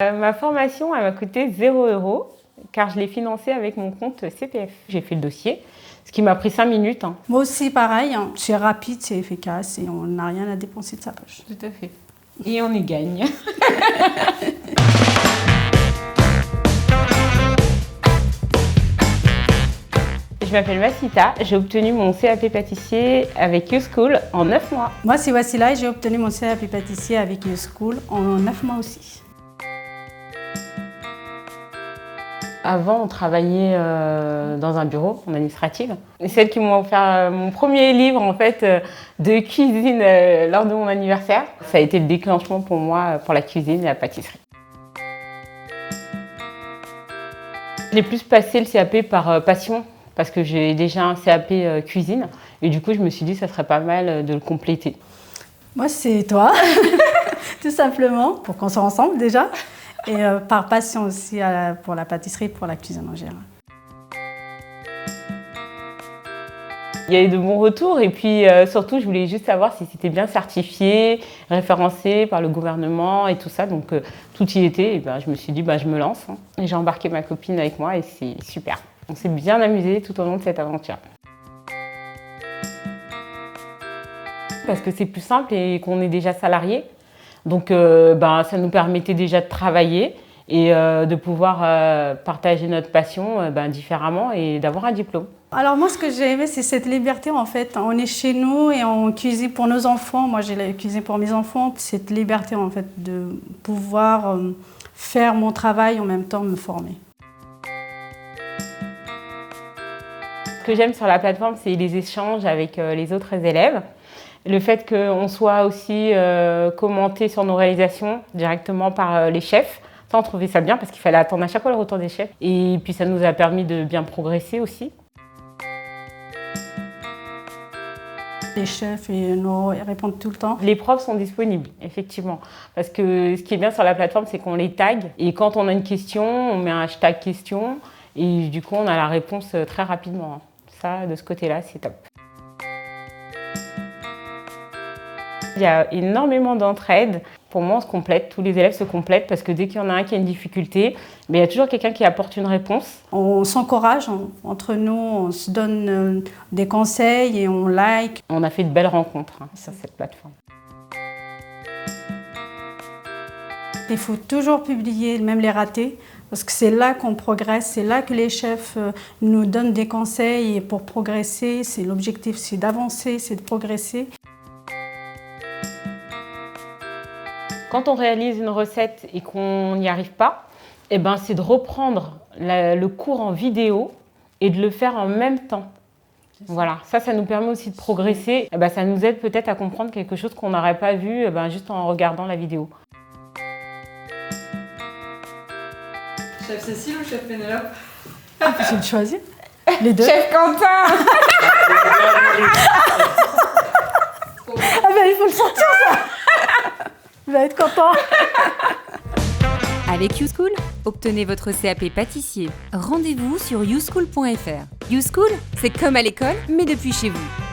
Ma formation, elle m'a coûté 0 € car je l'ai financée avec mon compte CPF. J'ai fait le dossier, ce qui m'a pris 5 minutes. Moi aussi, pareil, c'est rapide, c'est efficace et on n'a rien à dépenser de sa poche. Tout à fait. Et on y gagne. Je m'appelle Massita, j'ai obtenu mon CAP pâtissier avec YouSchool en 9 mois. Moi, c'est Wassila et j'ai obtenu mon CAP pâtissier avec YouSchool en 9 mois aussi. Avant, on travaillait dans un bureau en administrative. Et celles qui m'ont offert mon premier livre en fait, de cuisine lors de mon anniversaire, ça a été le déclenchement pour moi pour la cuisine et la pâtisserie. J'ai plus passé le CAP par passion parce que j'ai déjà un CAP cuisine et du coup je me suis dit que ça serait pas mal de le compléter. Moi, c'est toi, tout simplement, pour qu'on soit ensemble déjà. Et par passion aussi pour la pâtisserie, pour la cuisine en général. Il y a eu de bons retours et puis surtout je voulais juste savoir si c'était bien certifié, référencé par le gouvernement et tout ça. Donc tout y était et je me suis dit je me lance. Et j'ai embarqué ma copine avec moi et c'est super. On s'est bien amusé tout au long de cette aventure. Parce que c'est plus simple et qu'on est déjà salarié. Donc ça nous permettait déjà de travailler et de pouvoir partager notre passion différemment et d'avoir un diplôme. Alors moi, ce que j'ai aimé, c'est cette liberté en fait. On est chez nous et on cuisine pour nos enfants. Moi, j'ai la cuisine pour mes enfants. Cette liberté en fait de pouvoir faire mon travail en même temps me former. Ce que j'aime sur la plateforme, c'est les échanges avec les autres élèves. Le fait qu'on soit aussi commenté sur nos réalisations directement par les chefs, ça on trouvait ça bien parce qu'il fallait attendre à chaque fois le retour des chefs. Et puis ça nous a permis de bien progresser aussi. Les chefs ils répondent tout le temps. Les profs sont disponibles, effectivement. Parce que ce qui est bien sur la plateforme, c'est qu'on les tag. Et quand on a une question, on met un hashtag question. Et du coup, on a la réponse très rapidement. Ça, de ce côté-là, c'est top. Il y a énormément d'entraide. Pour moi, on se complète, tous les élèves se complètent parce que dès qu'il y en a un qui a une difficulté, il y a toujours quelqu'un qui apporte une réponse. On s'encourage entre nous, on se donne des conseils et on like. On a fait de belles rencontres sur cette plateforme. Il faut toujours publier, même les ratés, parce que c'est là qu'on progresse, c'est là que les chefs nous donnent des conseils et pour progresser. C'est l'objectif, c'est d'avancer, c'est de progresser. Quand on réalise une recette et qu'on n'y arrive pas, c'est de reprendre le cours en vidéo et de le faire en même temps. Voilà, ça nous permet aussi de progresser. Ça nous aide peut-être à comprendre quelque chose qu'on n'aurait pas vu juste en regardant la vidéo. Chef Cécile ou chef Pénélope? J'ai le choisir. Les deux. Chef Quentin. Il faut le sortir ça. Il va être content. Avec YouSchool, obtenez votre CAP pâtissier. Rendez-vous sur youschool.fr. YouSchool, c'est comme à l'école, mais depuis chez vous.